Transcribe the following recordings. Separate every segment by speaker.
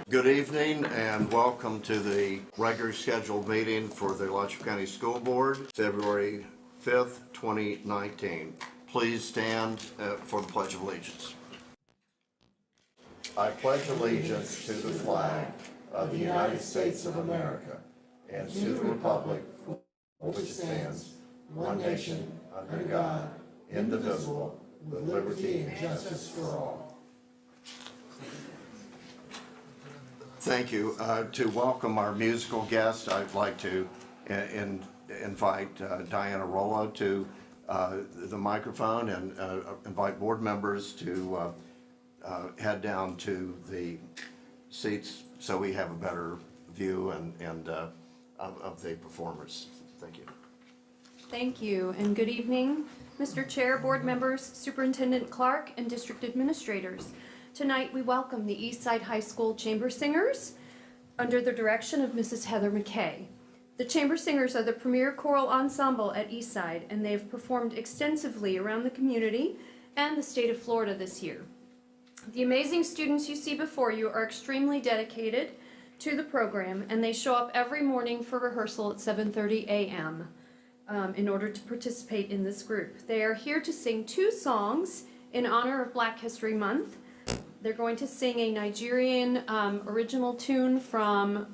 Speaker 1: Good evening and welcome to the regular scheduled meeting for the Alachua County School Board, February 5th, 2019. Please stand for the Pledge of Allegiance. I pledge allegiance to the flag of the United States of America and to the republic for which it stands, one nation, under God, indivisible, with liberty and justice for all. Thank you. To welcome our musical guest, I'd like to invite Diana Rolla to the microphone and invite board members to head down to the seats so we have a better view of the performers. Thank you.
Speaker 2: Thank you, and good evening, Mr. Chair, board members, Superintendent Clark, and district administrators. Tonight we welcome the Eastside High School Chamber Singers under the direction of Mrs. Heather McKay. The Chamber Singers are the premier choral ensemble at Eastside, and they have performed extensively around the community and the state of Florida this year. The amazing students you see before you are extremely dedicated to the program, and they show up every morning for rehearsal at 7:30 a.m. In order to participate in this group. They are here to sing 2 songs in honor of Black History Month. They're going to sing a Nigerian original tune from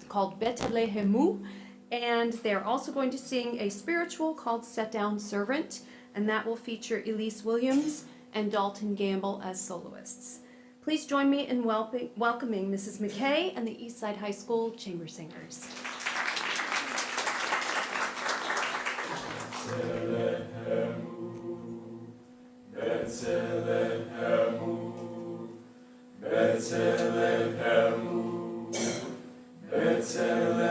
Speaker 2: called Betelehemu, and they're also going to sing a spiritual called Set Down Servant, and that will feature Elise Williams and Dalton Gamble as soloists. Please join me in welcoming Mrs. McKay and the Eastside High School Chamber Singers.
Speaker 3: Betelehemu, Betelehemu, Betelehemu,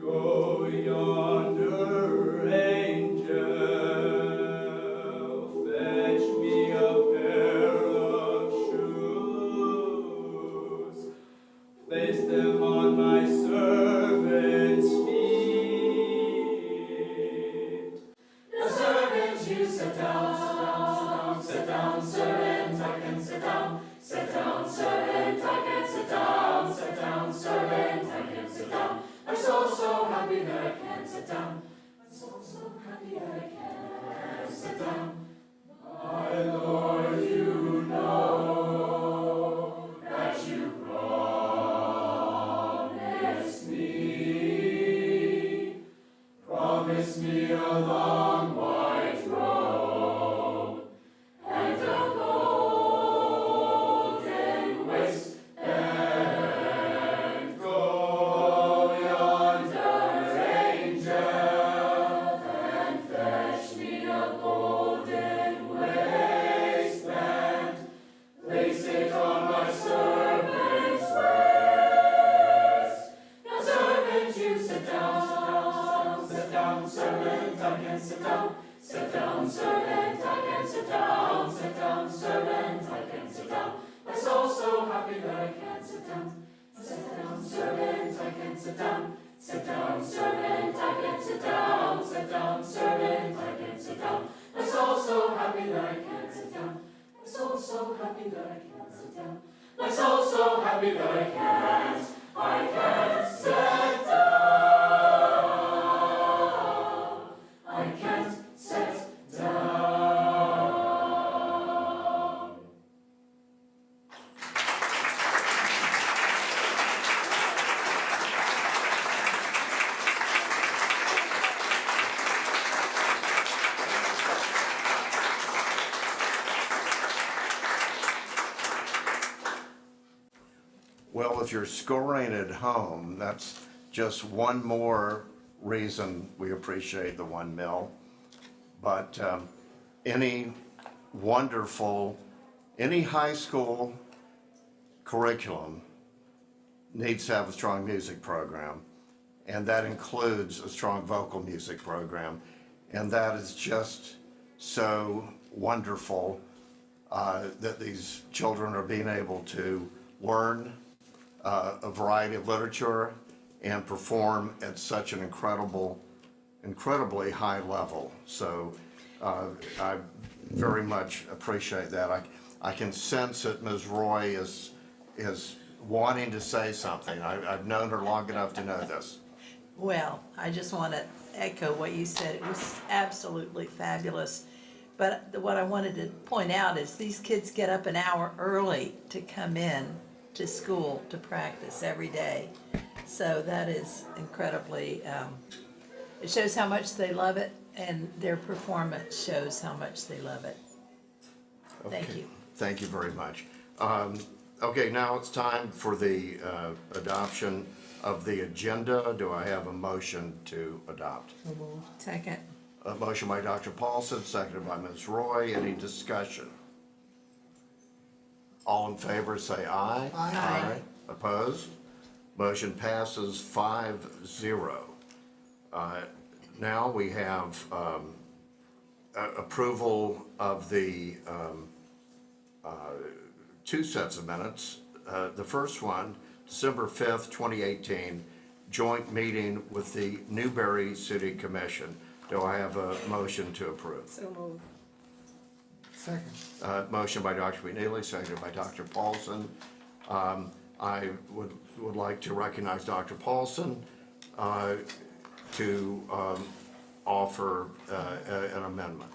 Speaker 3: Go yonder, angel, fetch me a pair of shoes. Place them on my servant's feet. The servant, you sit down, sit down, servant, I can sit down. Sit down, servant, I can sit down. Sit down, servant, I can sit down. I'm so happy that I can sit down. I'm so happy that I can sit down. My Lord, you know that you promised me a long white robe and a golden waistband. Go yonder, angel, and fetch me a golden waistband. Place it on my servant's waist. Now, servant, you sit down, sit down, servant, I can sit down. Sit down, servant, I can sit down. Sit down, servant, I can sit down. My soul's so happy that I can sit down. Sit down, servant, I can sit down. Sit down, servant, I can sit down. Sit down, servant, I can sit down. My soul's so happy that I can sit down. My soul's so happy that I can sit down. My soul's so happy that I can't sit down. I can't sit down.
Speaker 1: Well, if you're scoring at home, that's just one more reason we appreciate the 1 mil. But any high school curriculum needs to have a strong music program, and that includes a strong vocal music program. And that is just so wonderful that these children are being able to learn a variety of literature and perform at such an incredibly high level. So I very much appreciate that. I can sense that Ms. Roy is wanting to say something. I've known her long enough to know this.
Speaker 4: Well, I just want to echo what you said. It was absolutely fabulous. But what I wanted to point out is these kids get up an hour early to come in to school to practice every day. So that is incredibly, it shows how much they love it, and their performance shows how much they love it. Thank
Speaker 1: Okay.
Speaker 4: you.
Speaker 1: Thank you very much. Okay, now it's time for the adoption of the agenda. Do I have a motion to adopt?
Speaker 4: Second.
Speaker 1: A motion by Dr. Paulson, seconded by Ms. Roy. Any discussion? All in favor, say aye.
Speaker 4: Aye.
Speaker 1: Opposed? Motion passes 5-0. Now we have approval of the two sets of minutes. The first one, December 5th, 2018, joint meeting with the Newberry City Commission. Do I have a motion to approve?
Speaker 4: So moved.
Speaker 5: Second.
Speaker 1: Motion by Dr. McNeely, seconded by Dr. Paulson. I would like to recognize Dr. Paulson to offer an amendment.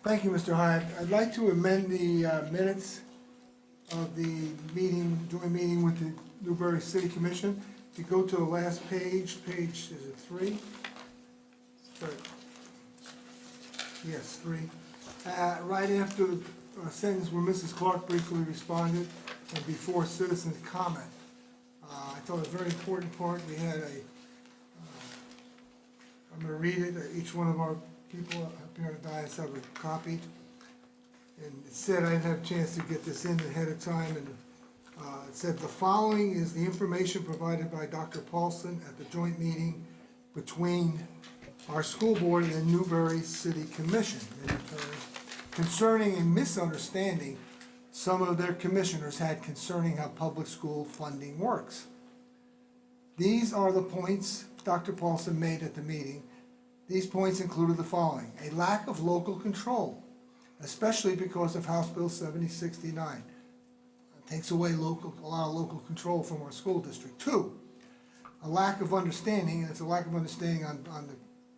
Speaker 5: Thank you, Mr. Hyatt. I'd like to amend the minutes of the meeting, joint meeting with the Newbury City Commission. If you go to the last page, is it 3? Sorry. Yes, 3. Right after a sentence where Mrs. Clark briefly responded and before citizens' comment. I thought it was a very important part. We had I'm going to read it. Each one of our people up here on the dais have a copy. And it said, I didn't have a chance to get this in ahead of time, and it said, the following is the information provided by Dr. Paulson at the joint meeting between our school board and the Newbury City Commission concerning a misunderstanding some of their commissioners had concerning how public school funding works. These are the points Dr. Paulson made at the meeting. These points included the following: a lack of local control, especially because of House Bill 7069. It takes away a lot of local control from our school district. 2, a lack of understanding, and it's a lack of understanding on the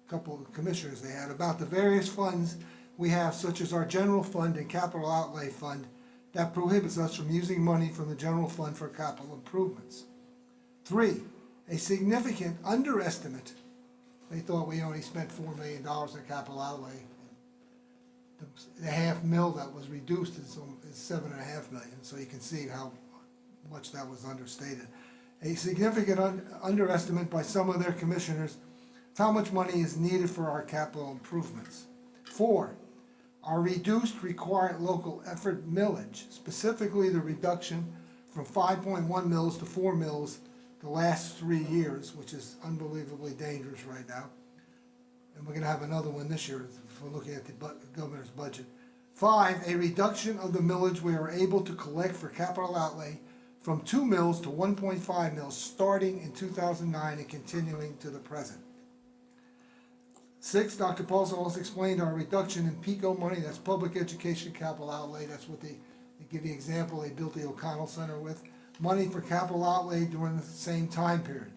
Speaker 5: couple of commissioners they had, about the various funds we have, such as our general fund and capital outlay fund, that prohibits us from using money from the general fund for capital improvements. 3, a significant underestimate. They thought we only spent $4 million on capital outlay. The $500,000 that was reduced is $7.5 million, so you can see how much that was understated. A significant underestimate by some of their commissioners of how much money is needed for our capital improvements. 4, our reduced required local effort millage, specifically the reduction from 5.1 mils to 4 mils the last 3 years, which is unbelievably dangerous right now. And we're going to have another one this year if we're looking at the governor's budget. 5, a reduction of the millage we are able to collect for capital outlay from 2 mils to 1.5 mils starting in 2009 and continuing to the present. 6, Dr. Paulson also explained our reduction in PICO money, that's public education capital outlay. That's what they give you an example they built the O'Connell Center with. Money for capital outlay during the same time period.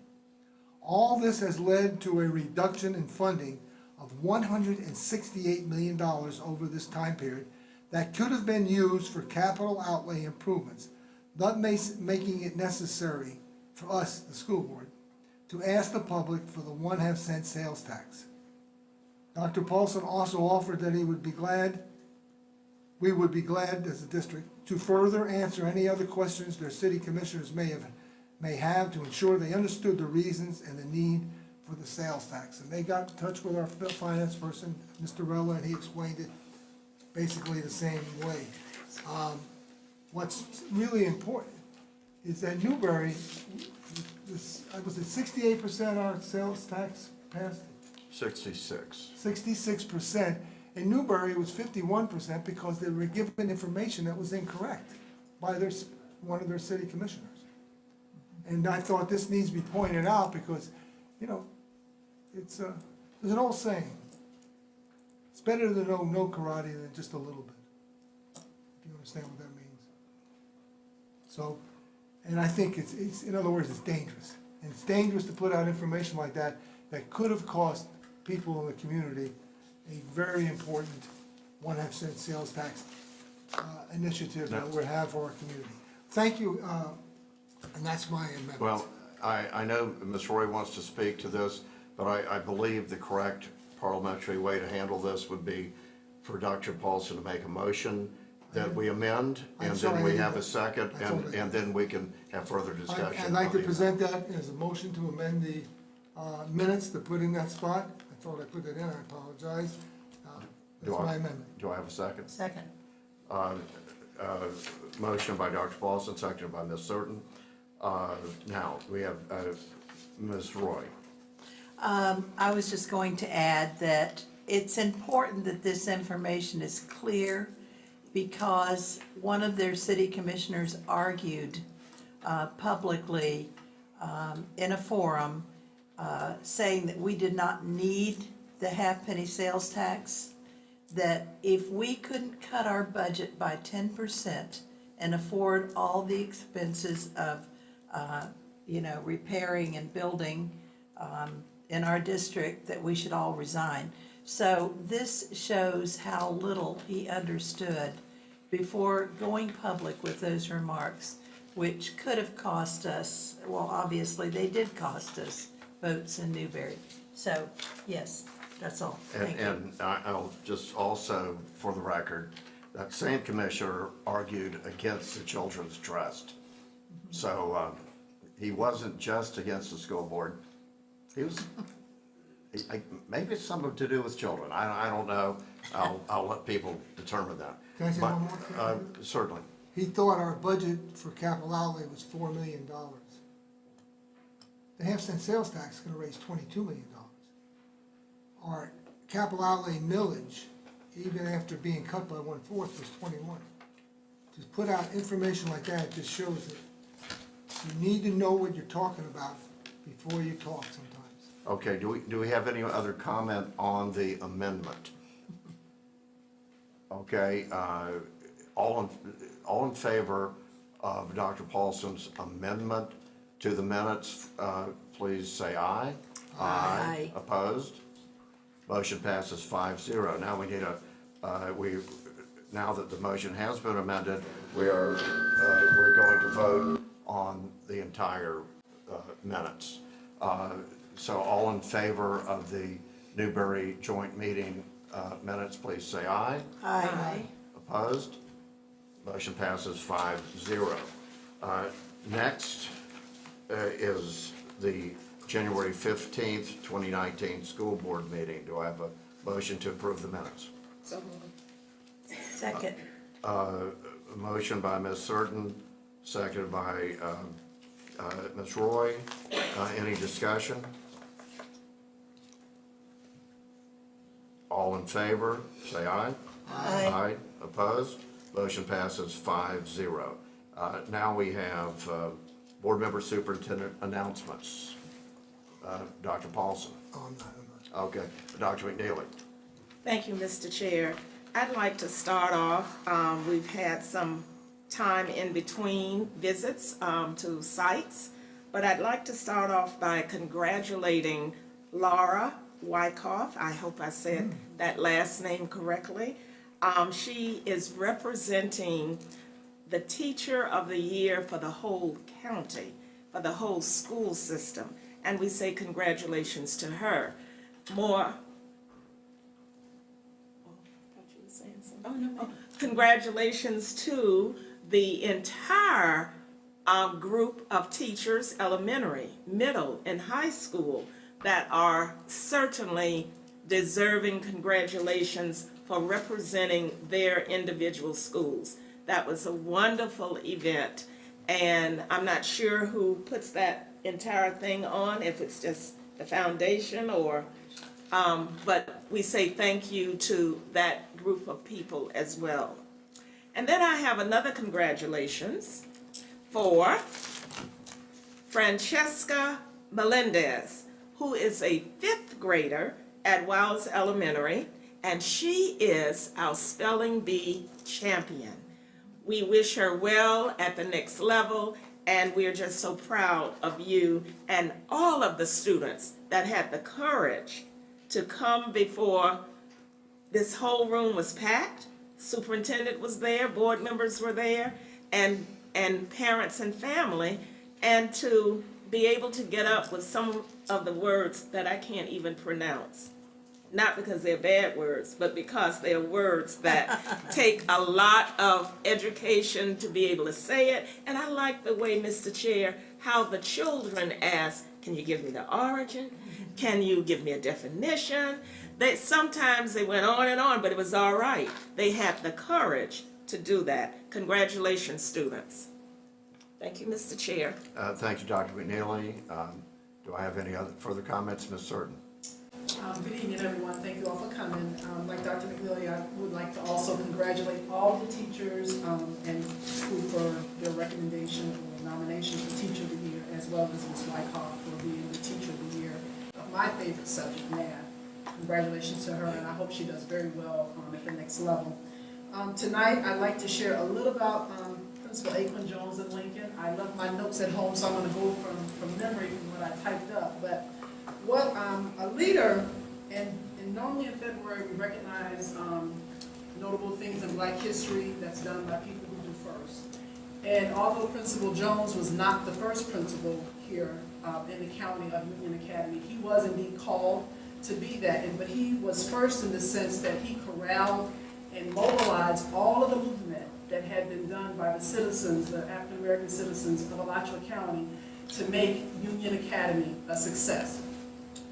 Speaker 5: All this has led to a reduction in funding of $168 million over this time period that could have been used for capital outlay improvements, thus making it necessary for us, the school board, to ask the public for the 1/2 cent sales tax. Dr. Paulson also offered that we would be glad as a district to further answer any other questions their city commissioners may have to ensure they understood the reasons and the need for the sales tax. And they got in touch with our finance person, Mr. Rella, and he explained it basically the same way. What's really important is that Newbury, was it 68% our sales tax passed?
Speaker 1: 66.
Speaker 5: 66%. In Newbury, it was 51% because they were given information that was incorrect by one of their city commissioners. And I thought this needs to be pointed out because, you know, there's an old saying, it's better to know no karate than just a little bit, if you understand what that means. So, and I think it's in other words, it's dangerous. And it's dangerous to put out information like that could have cost people in the community a very important 1/2 cent sales tax initiative that we have for our community. Thank you, and that's my amendment.
Speaker 1: Well, I know Ms. Roy wants to speak to this, but I believe the correct parliamentary way to handle this would be for Dr. Paulson to make a motion that we amend, and then we have a second, and then we can have further discussion.
Speaker 5: I'd like to present that as a motion to amend the minutes to put in that spot. I thought I put that in, I apologize. That's my amendment.
Speaker 1: Do I have a second?
Speaker 4: Second.
Speaker 1: Motion by Dr. Paulson, seconded by Ms. Certain. Now, we have Ms. Roy.
Speaker 4: I was just going to add that it's important that this information is clear because one of their city commissioners argued publicly in a forum saying that we did not need the half-penny sales tax, that if we couldn't cut our budget by 10% and afford all the expenses of, repairing and building in our district, that we should all resign. So this shows how little he understood before going public with those remarks, which could have cost us, well, obviously, they did cost us votes in Newberry. So, yes, that's all. Thank you.
Speaker 1: And I'll just also, for the record, that same commissioner argued against the Children's Trust. So he wasn't just against the school board. He was, maybe it's something to do with children. I don't know. I'll let people determine that.
Speaker 5: Can I say
Speaker 1: But,
Speaker 5: one more thing?
Speaker 1: certainly.
Speaker 5: He thought our budget for capital outlay was $4 million. The half-cent sales tax is gonna raise $22 million. Our capital outlay millage, even after being cut by 1/4, was 21. To put out information like that just shows that you need to know what you're talking about before you talk sometimes.
Speaker 1: Okay, do we have any other comment on the amendment? Okay, all in favor of Dr. Paulson's amendment to the minutes, please say aye.
Speaker 4: Aye.
Speaker 1: Opposed? Motion passes 5-0. Now we need now that the motion has been amended, we're going to vote on the entire minutes. So all in favor of the Newberry joint meeting minutes, please say aye.
Speaker 4: Aye.
Speaker 1: Opposed? Motion passes 5-0. Next is the January 15th, 2019 school board meeting. Do I have a motion to approve the minutes?
Speaker 3: So moved.
Speaker 4: Second.
Speaker 1: A motion by Ms. Surton, seconded by Ms. Roy. Any discussion? All in favor, say aye.
Speaker 4: Aye.
Speaker 1: Opposed? Motion passes 5-0. Now we have board member superintendent announcements. Dr. Paulson.
Speaker 5: Oh, I'm not.
Speaker 1: Okay. Dr. McNeely.
Speaker 3: Thank you, Mr. Chair. I'd like to start off, we've had some time in between visits to sites, but I'd like to start off by congratulating Laura Wyckoff. I hope I said that last name correctly. She is representing the Teacher of the Year for the whole county, for the whole school system, and we say congratulations to her. Congratulations to the entire group of teachers, elementary, middle, and high school, that are certainly deserving congratulations for representing their individual schools. That was a wonderful event, and I'm not sure who puts that entire thing on, if it's just the foundation or, but we say thank you to that group of people as well. And then I have another congratulations for Francesca Melendez, who is a 5th grader at Wiles Elementary, and she is our spelling bee champion. We wish her well at the next level, and we're just so proud of you and all of the students that had the courage to come before this whole room was packed. Superintendent was there, board members were there, and parents and family, and to be able to get up with some of the words that I can't even pronounce. Not because they're bad words, but because they're words that take a lot of education to be able to say it. And I like the way, Mr. Chair, how the children ask, can you give me the origin? Can you give me a definition? Sometimes they went on and on, but it was all right. They had the courage to do that. Congratulations, students. Thank you, Mr. Chair.
Speaker 1: Thank you, Dr. McNeely. Do I have any other further comments, Ms. Surton?
Speaker 6: Good evening, everyone. Thank you all for coming. Like Dr. McNeely, I would like to also congratulate all the teachers and school for their recommendation or nomination for Teacher of the Year, as well as Ms. Wyckoff for being the Teacher of the Year of my favorite subject, math. Congratulations to her, and I hope she does very well at the next level. Tonight, I'd like to share a little about Principal Aikman Jones in Lincoln. I left my notes at home, so I'm going to go from memory from what I typed up. But what a leader, and normally in February we recognize notable things in Black history that's done by people who do first. And although Principal Jones was not the first principal here in the county of Union Academy, he was indeed called to be that. But he was first in the sense that he corralled and mobilized all of the movement that had been done by the citizens, the African American citizens of Alachua County, to make Union Academy a success.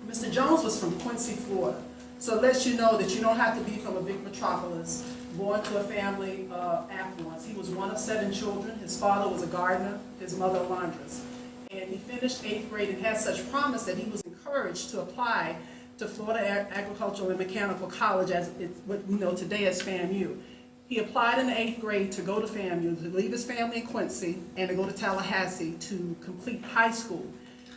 Speaker 6: Mr. Jones was from Quincy, Florida, so it lets you know that you don't have to be from a big metropolis, born to a family of affluence. He was one of 7 children. His father was a gardener, his mother a laundress. And he finished 8th grade and had such promise that he was encouraged to apply to Florida Agricultural and Mechanical College, as it's what we know today as FAMU. He applied in the 8th grade to go to FAMU, to leave his family in Quincy, and to go to Tallahassee to complete high school.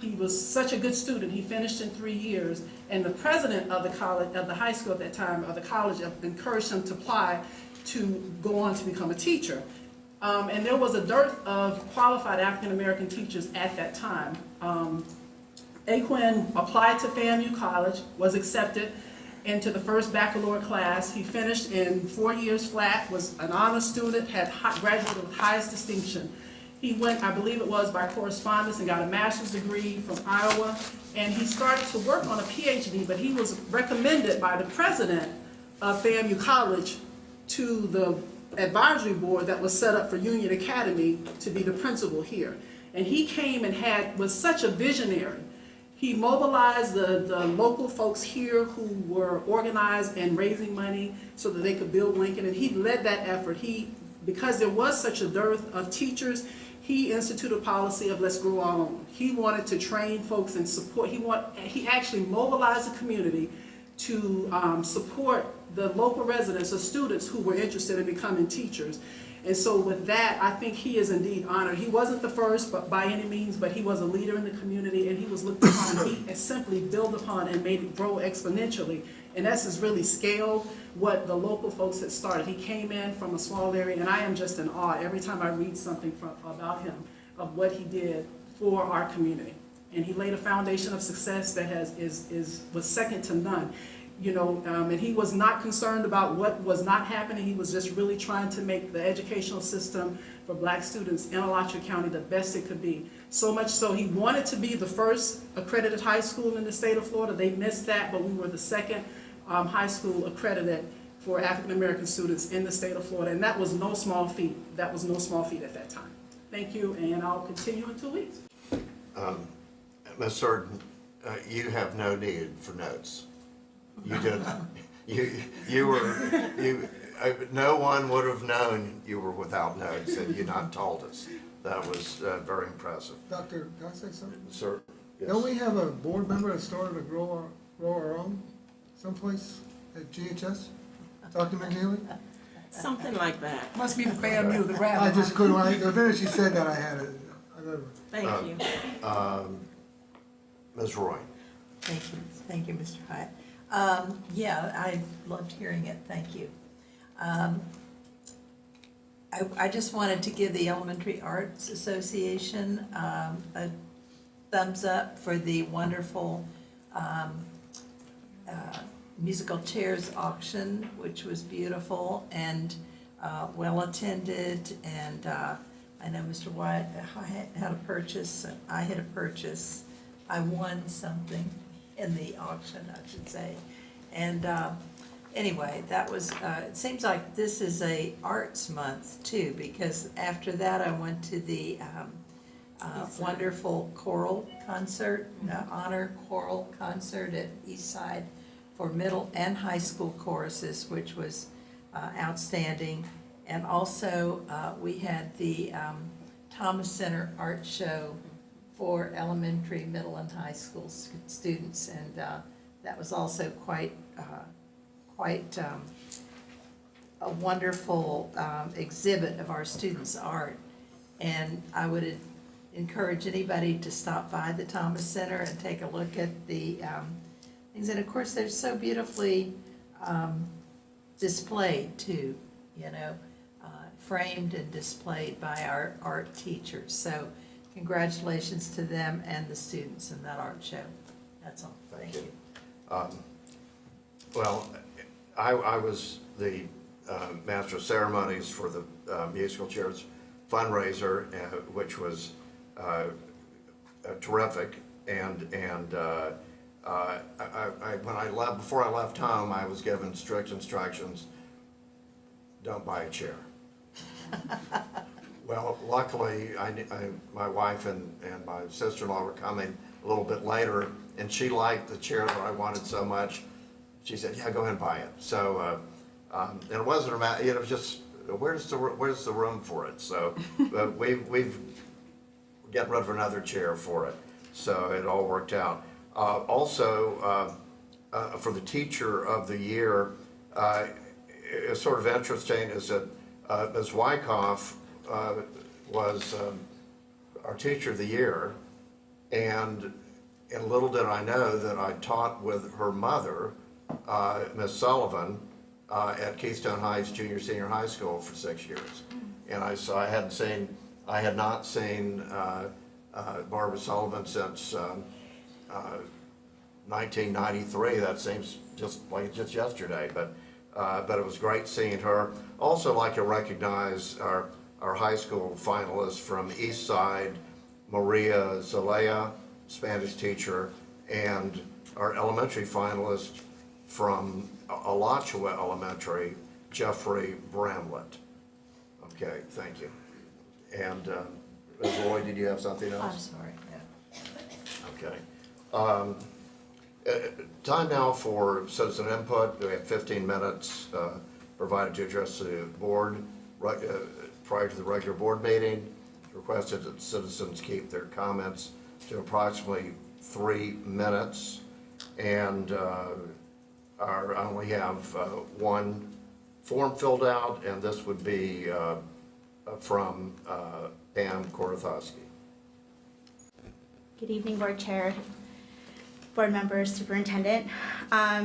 Speaker 6: He was such a good student, he finished in 3 years, and the president of the college, of the high school at that time, of the college, encouraged him to apply to go on to become a teacher. And there was a dearth of qualified African American teachers at that time. Aquin applied to FAMU College, was accepted into the first baccalaureate class. He finished in 4 years flat, was an honor student, had graduated with highest distinction. He went, I believe it was by correspondence, and got a master's degree from Iowa, and he started to work on a PhD, but he was recommended by the president of FAMU College to the advisory board that was set up for Union Academy to be the principal here. And he came and was such a visionary. He mobilized the local folks here who were organized and raising money so that they could build Lincoln, and he led that effort. Because there was such a dearth of teachers, he instituted a policy of let's grow our own. He wanted to train folks and support. He actually mobilized the community to support the local residents or students who were interested in becoming teachers. And so with that, I think he is indeed honored. He wasn't the first by any means, but he was a leader in the community, and he was looked upon. He simply built upon and made it grow exponentially. And that's just really scaled what the local folks had started. He came in from a small area, and I am just in awe every time I read something about him, of what he did for our community. And he laid a foundation of success that was second to none. You know, and he was not concerned about what was not happening. He was just really trying to make the educational system for Black students in Alachua County the best it could be. So much so he wanted to be the first accredited high school in the state of Florida. They missed that, but we were the second high school accredited for African American students in the state of Florida, and that was no small feat. That was no small feat at that time. Thank you, and I'll continue in 2 weeks.
Speaker 1: Ms. Surden, you have no need for notes. You did. No one would have known you were without notes had you not told us. That was very impressive.
Speaker 5: Doctor, can I say something?
Speaker 1: Sir? Yes.
Speaker 5: Don't we have a board member that started to grow our own someplace at GHS? Dr. McNeely?
Speaker 7: Something like that.
Speaker 6: Must be the FAMU, the rabbi.
Speaker 5: I just couldn't, the minute she said that, I had it.
Speaker 7: Thank you.
Speaker 1: Ms. Roy?
Speaker 4: Thank you, Mr. Hyatt. Yeah, I loved hearing it, thank you. I just wanted to give the Elementary Arts Association a thumbs up for the wonderful musical chairs auction, which was beautiful and well attended, and I know Mr. Wyatt had a purchase, I had a purchase. I won something in the auction, I should say. And anyway, that was, it seems like this is a arts month too, because after that I went to the wonderful choral concert, honor choral concert at Eastside for middle and high school choruses, which was outstanding. And also we had the Thomas Center Art Show for elementary, middle, and high school students, and that was also quite a wonderful exhibit of our students' art. And I would encourage anybody to stop by the Thomas Center and take a look at the things. And of course, they're so beautifully displayed too, you know, framed and displayed by our art teachers. So congratulations to them and the students in that art show. That's all. Thank you.
Speaker 1: Well, I was the Master of Ceremonies for the musical chairs fundraiser, which was terrific. And before I left home, I was given strict instructions: don't buy a chair. Well, luckily, my wife and my sister-in-law were coming a little bit later, and she liked the chair that I wanted so much. She said, "Yeah, go ahead and buy it." So, and it wasn't a matter, it was just, where's the room for it? So, we've get rid of another chair for it. So it all worked out. Also, for the Teacher of the Year, it's sort of interesting is that Ms. Wyckoff was our Teacher of the Year, and little did I know that I taught with her mother, Ms. Sullivan, at Keystone Heights Junior Senior High School for 6 years. And I had not seen Barbara Sullivan since 1993. That seems just like just yesterday, but it was great seeing her. Also like to recognize our high school finalists from East Side, Maria Zelaya, Spanish teacher, and our elementary finalist from Alachua Elementary, Jeffrey Bramlett. Okay, thank you. And Ms. Roy, did you have something else?
Speaker 4: I'm sorry, yeah.
Speaker 1: Okay. Time now for citizen input. We have 15 minutes provided to address the board prior to the regular board meeting. Requested that citizens keep their comments to approximately 3 minutes. And I only have one form filled out, and this would be from Pam Korotowski.
Speaker 8: Good evening, Board Chair, Board members, Superintendent. My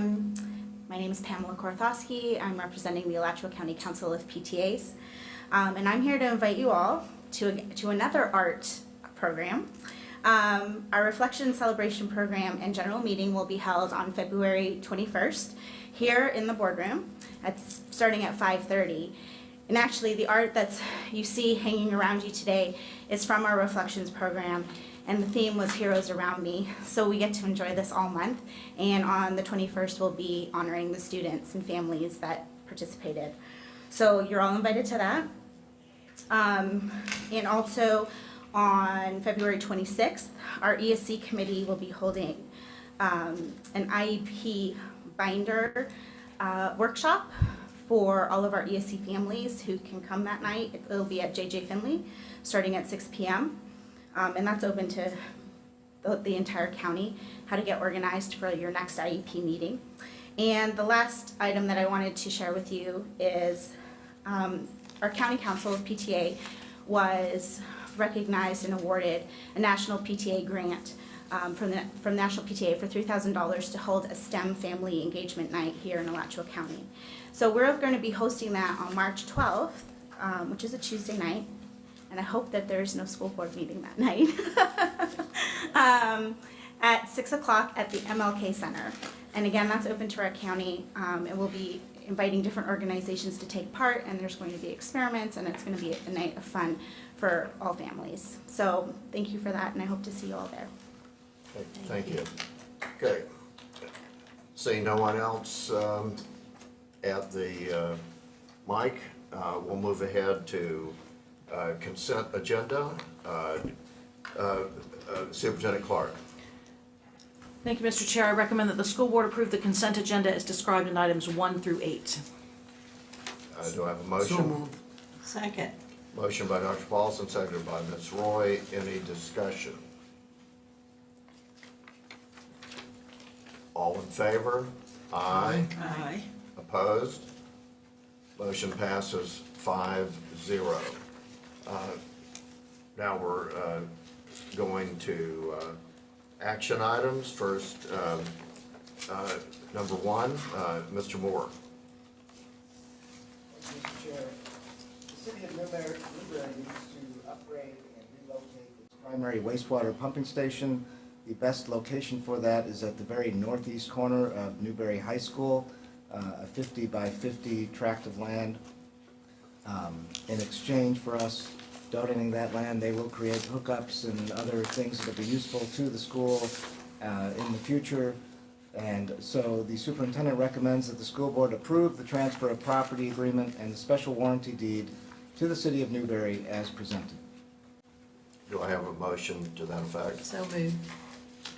Speaker 8: name is Pamela Korotowski. I'm representing the Alachua County Council of PTAs. And I'm here to invite you all to another art program. Our Reflection Celebration Program and General Meeting will be held on February 21st here in the boardroom, starting at 5:30. And actually, the art that you see hanging around you today is from our Reflections program, and the theme was Heroes Around Me. So we get to enjoy this all month, and on the 21st, we'll be honoring the students and families that participated. So you're all invited to that. And also on February 26th, our ESC committee will be holding an IEP binder workshop for all of our ESC families who can come that night. It'll be at JJ Finley, starting at 6 p.m. And that's open to the entire county, how to get organized for your next IEP meeting. And the last item that I wanted to share with you is our County Council of PTA was recognized and awarded a National PTA grant from National PTA for $3,000 to hold a STEM family engagement night here in Alachua County. So we're going to be hosting that on March 12th, which is a Tuesday night, and I hope that there's no school board meeting that night, at 6 o'clock at the MLK Center. And again, that's open to our county, and we'll be inviting different organizations to take part, and there's going to be experiments, and it's going to be a night of fun for all families. So thank you for that, and I hope to see you all there.
Speaker 1: Okay, thank you. Okay. Seeing no one else at the mic, we'll move ahead to consent agenda. Superintendent Clark.
Speaker 9: Thank you, Mr. Chair. I recommend that the school board approve the consent agenda as described in items 1 through 8.
Speaker 1: Do I have a motion?
Speaker 5: So moved.
Speaker 4: Second.
Speaker 1: Motion by Dr. Paulson, seconded by Ms. Roy. Any discussion? All in favor? Aye.
Speaker 7: Aye.
Speaker 1: Opposed? Motion passes 5-0. Now we're going to action items. First, number 1, Mr. Moore.
Speaker 10: Mr. Chair, the city of Newberry needs to upgrade and relocate its primary wastewater pumping station. The best location for that is at the very northeast corner of Newberry High School. a 50 by 50 tract of land. In exchange for us donating that land, they will create hookups and other things that will be useful to the school in the future. And so the superintendent recommends that the school board approve the transfer of property agreement and the special warranty deed to the city of Newberry as presented.
Speaker 1: Do I have a motion to that effect?
Speaker 4: So moved.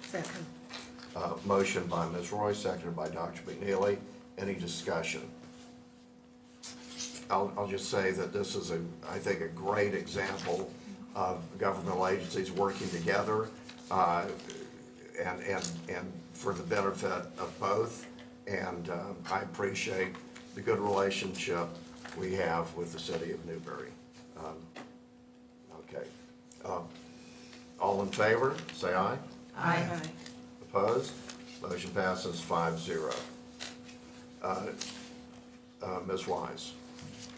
Speaker 4: Second.
Speaker 1: Motion by Ms. Roy, seconded by Dr. McNeely. Any discussion? I'll just say that this is I think a great example of governmental agencies working together and for the benefit of both. And I appreciate the good relationship we have with the city of Newberry. Okay. All in favor, say aye.
Speaker 4: Aye.
Speaker 1: Opposed? Motion passes 5-0. Ms. Wise.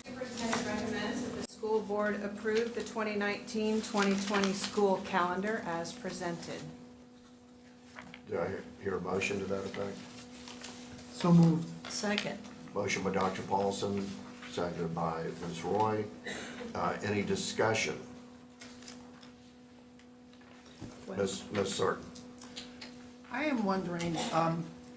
Speaker 2: Superintendent recommends that the school board approve the 2019-2020 school calendar as presented.
Speaker 1: Do I hear a motion to that effect?
Speaker 5: So moved.
Speaker 4: Second.
Speaker 1: Motion by Dr. Paulson, seconded by Ms. Roy. Any discussion? Ms. Certain.
Speaker 6: I am wondering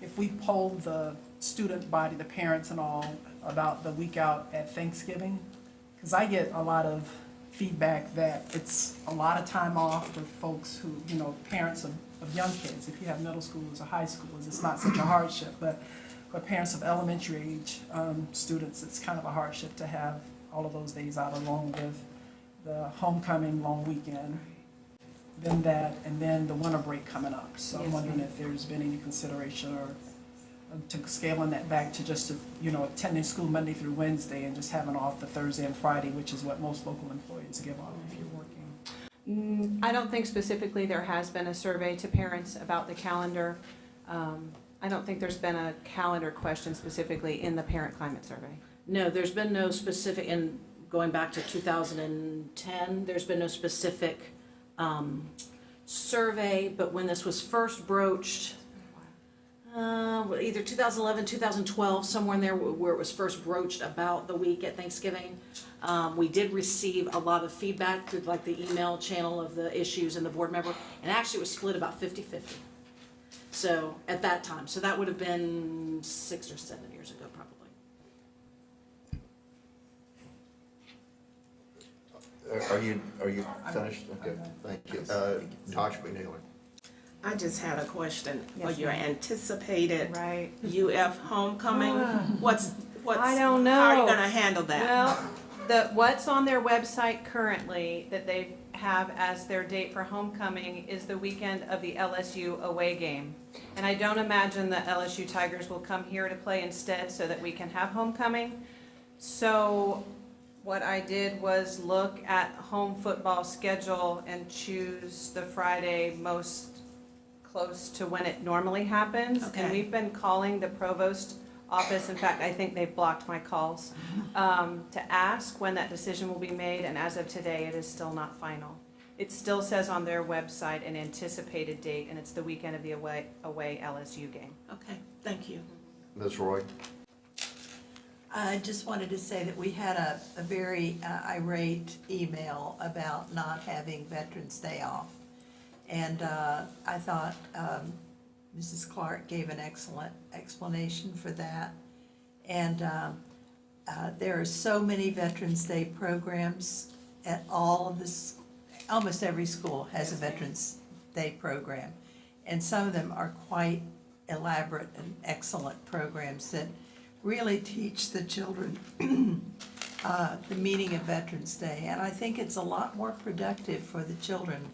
Speaker 6: if we polled the student body, the parents and all, about the week out at Thanksgiving, because I get a lot of feedback that it's a lot of time off for folks who, parents of young kids. If you have middle schoolers or high schoolers, it's not such a hardship, but for parents of elementary age students, it's kind of a hardship to have all of those days out along with the homecoming long weekend, then that, and then the winter break coming up. So I'm wondering if there's been any consideration or to scaling that back to just, attending school Monday through Wednesday and just having off the Thursday and Friday, which is what most local employees give off if you're working.
Speaker 2: I don't think specifically there has been a survey to parents about the calendar. I don't think there's been a calendar question specifically in the parent climate survey.
Speaker 9: No, there's been no specific, and going back to 2010, there's been no specific survey, but when this was first broached, either 2011, 2012, somewhere in there where it was first broached about the week at Thanksgiving, we did receive a lot of feedback through like the email channel of the issues and the board member, and actually it was split about 50-50. So at that time, so that would have been 6 or 7 years ago probably.
Speaker 1: Are you finished? Okay, thank you. Dr. McNeely.
Speaker 7: I just had a question
Speaker 2: Yes,
Speaker 7: for your
Speaker 2: ma'am.
Speaker 7: anticipated
Speaker 2: Right.
Speaker 7: UF homecoming. What's,
Speaker 2: I don't know.
Speaker 7: how are you gonna handle that?
Speaker 2: Well, what's on their website currently that they have as their date for homecoming is the weekend of the LSU away game. And I don't imagine the LSU Tigers will come here to play instead so that we can have homecoming. So what I did was look at home football schedule and choose the Friday most close to when it normally happens. And
Speaker 7: Okay.
Speaker 2: we've been calling the provost office, in fact, I think they've blocked my calls, to ask when that decision will be made, and as of today, it is still not final. It still says on their website an anticipated date, and it's the weekend of the away LSU game.
Speaker 7: Okay, thank you.
Speaker 1: Ms. Roy.
Speaker 4: I just wanted to say that we had a very irate email about not having Veterans Day off. And I thought Mrs. Clark gave an excellent explanation for that. And there are so many Veterans Day programs at all of this, almost every school has a Veterans Day program. And some of them are quite elaborate and excellent programs that really teach the children the meaning of Veterans Day. And I think it's a lot more productive for the children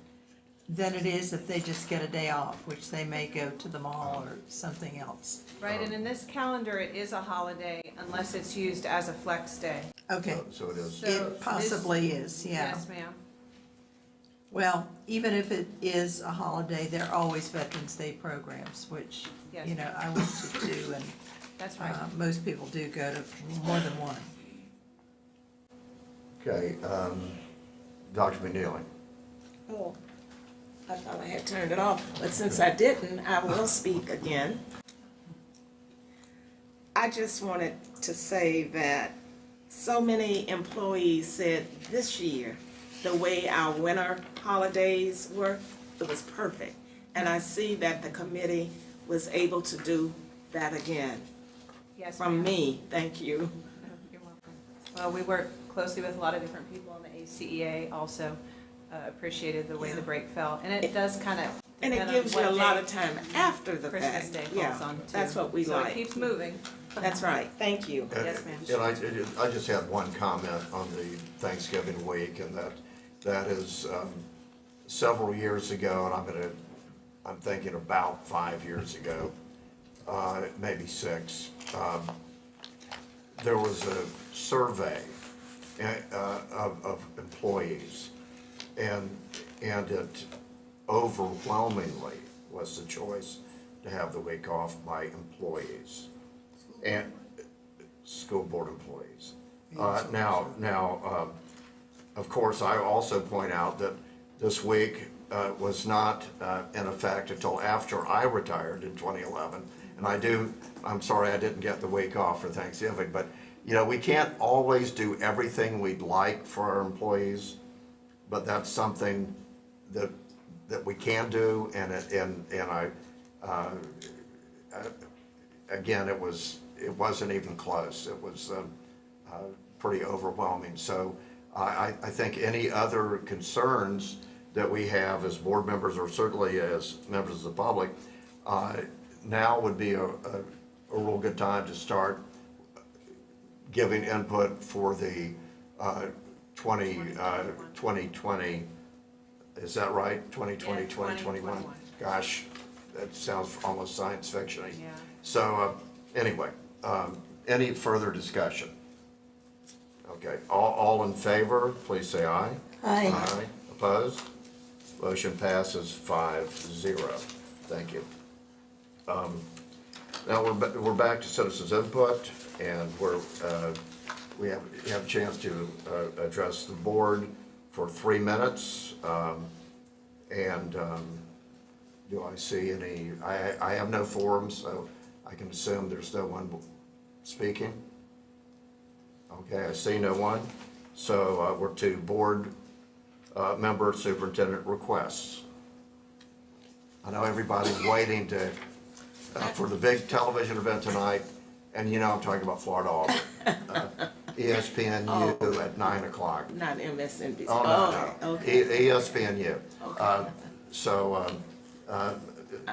Speaker 4: than it is if they just get a day off, which they may go to the mall or something else.
Speaker 2: Right, and in this calendar, it is a holiday unless it's used as a flex day.
Speaker 4: Okay,
Speaker 1: So it is.
Speaker 2: So
Speaker 4: it possibly is, yeah.
Speaker 2: Yes, ma'am.
Speaker 4: Well, even if it is a holiday, there are always Veterans Day programs, which,
Speaker 2: Yes.
Speaker 4: I went to two, and
Speaker 2: That's right.
Speaker 4: most people do go to more than one.
Speaker 1: Okay, Dr. McNeely.
Speaker 7: Oh, I thought I had turned it off, but since I didn't, I will speak again. I I just wanted to say that so many employees said this year, the way our winter holidays were, it was perfect. And I see that the committee was able to do that again.
Speaker 11: Yes,
Speaker 7: From
Speaker 11: ma'am.
Speaker 7: me, thank you.
Speaker 11: You're welcome. Well, we work closely with a lot of different people on the ACEA, also appreciated the way the break fell. And it does kind of
Speaker 7: And it
Speaker 11: depend on
Speaker 7: gives you a
Speaker 11: what
Speaker 7: lot
Speaker 11: day
Speaker 7: of time after the fact.
Speaker 11: Christmas Day falls
Speaker 7: Yeah,
Speaker 11: on too.
Speaker 7: that's what we
Speaker 11: So
Speaker 7: like.
Speaker 11: it keeps moving.
Speaker 7: That's right, thank you.
Speaker 11: Yes, ma'am.
Speaker 1: And I just had one comment on the Thanksgiving week, and that is, several years ago, and I'm thinking about 5 years ago, maybe 6, there was a survey of employees, and it overwhelmingly was the choice to have the week off by employees and school board employees. Now, of course, I also point out that this week was not in effect until after I retired in 2011. And I'm sorry I didn't get the week off for Thanksgiving, but we can't always do everything we'd like for our employees, but that's something that we can do, and again, it wasn't even close. It was pretty overwhelming. So I think any other concerns that we have as board members, or certainly as members of the public, now would be a real good time to start giving input for the 2020, is that right? 2020,
Speaker 11: Yeah,
Speaker 1: 2021?
Speaker 11: 2021.
Speaker 1: Gosh, that sounds almost science fiction-y.
Speaker 11: Yeah.
Speaker 1: So, anyway, any further discussion? Okay, all in favor, please say aye.
Speaker 7: Aye.
Speaker 1: Aye. Opposed? Motion passes 5-0. Thank you. Now we're back to citizens' input, and we have a chance to address the board for 3 minutes. Do I see any? I have no forms, so I can assume there's no one speaking. Okay, I see no one. So we're to board member superintendent requests. I know everybody's waiting for the big television event tonight, and I'm talking about Florida Auburn. ESPNU at 9 o'clock.
Speaker 7: Not MSNBC.
Speaker 1: Oh, no.
Speaker 7: Okay.
Speaker 1: ESPNU.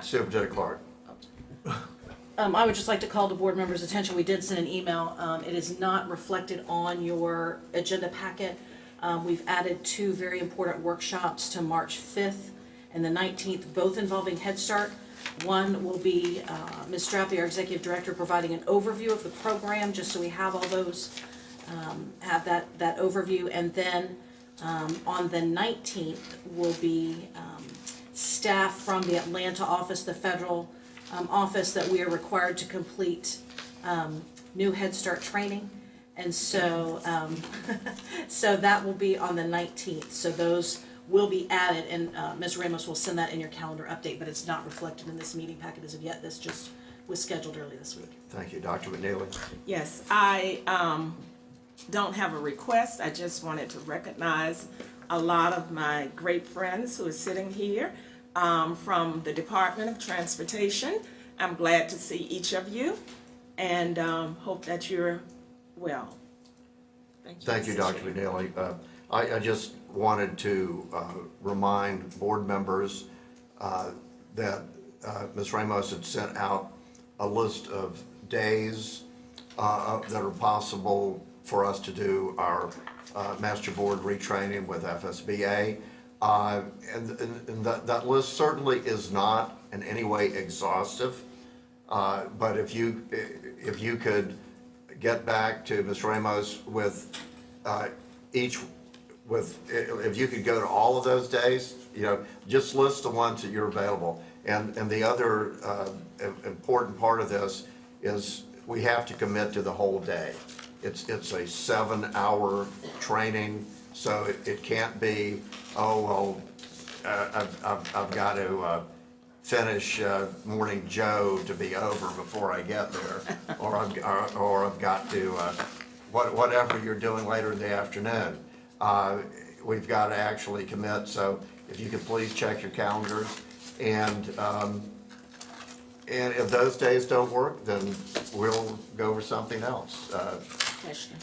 Speaker 1: Superintendent Clark.
Speaker 9: I would just like to call the board members' attention, we did send an email, it is not reflected on your agenda packet. We've added 2 very important workshops to March 5th and the 19th, both involving Head Start. One will be Ms. Strappy, our Executive Director, providing an overview of the program, just so we have all those, have that overview. And then on the 19th will be staff from the Atlanta office, the federal office, that we are required to complete new Head Start training. And so, so that will be on the 19th. So those will be added, and Ms. Ramos will send that in your calendar update, but it's not reflected in this meeting packet as of yet. This just was scheduled early this week.
Speaker 1: Thank you, Dr. McNeely.
Speaker 7: Yes, I don't have a request. I just wanted to recognize a lot of my great friends who are sitting here from the Department of Transportation. I'm glad to see each of you, and hope that you're well.
Speaker 1: Thank you, Dr. McNeely. I just wanted to remind board members that Ms. Ramos had sent out a list of days that are possible for us to do our master board retraining with FSBA. And that list certainly is not in any way exhaustive, but if you could get back to Ms. Ramos with if you could go to all of those days, just list the ones that you're available. And the other important part of this is we have to commit to the whole day. It's a 7-hour training, so it can't be, oh, well, I've got to finish Morning Joe to be over before I get there, or I've got to, whatever you're doing later in the afternoon. We've got to actually commit, so if you could please check your calendars, and if those days don't work, then we'll go over something else.
Speaker 7: Question.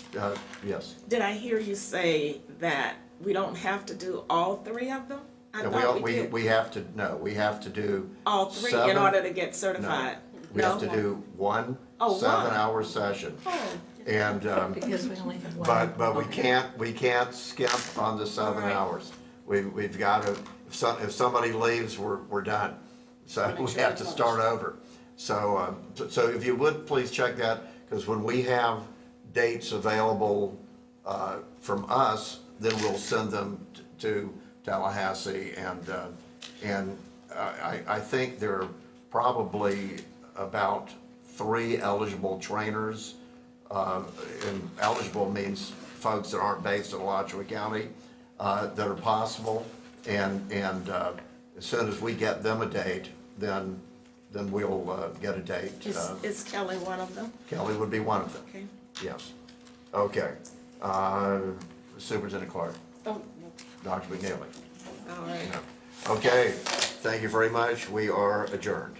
Speaker 1: Yes.
Speaker 7: Did I hear you say that we don't have to do all three of them? I
Speaker 1: No,
Speaker 7: thought we did.
Speaker 1: we have to, no, we have to do.
Speaker 7: All three in
Speaker 1: 7
Speaker 7: order to get certified?
Speaker 1: We have to
Speaker 7: No?
Speaker 1: do one
Speaker 7: Oh, one.
Speaker 1: 7-hour session. And,
Speaker 4: Because we only have one.
Speaker 1: but we can't skip on the 7
Speaker 7: All right.
Speaker 1: hours. We've got to, if somebody leaves, we're done. So
Speaker 9: Make
Speaker 1: we
Speaker 9: sure
Speaker 1: have
Speaker 9: we
Speaker 1: to
Speaker 9: finish.
Speaker 1: start over. So, so if you would, please check that, because when we have dates available from us, then we'll send them to Tallahassee, and I think there are probably about 3 eligible trainers, and eligible means folks that aren't based in Alachua County, that are possible, and as soon as we get them a date, then we'll get a date.
Speaker 7: Is Kelly one of them?
Speaker 1: Kelly would be one of them,
Speaker 7: Okay.
Speaker 1: yes. Okay. Superintendent Clark,
Speaker 9: Oh,
Speaker 1: Dr. McNeely.
Speaker 7: All right.
Speaker 1: Okay, thank you very much. We are adjourned.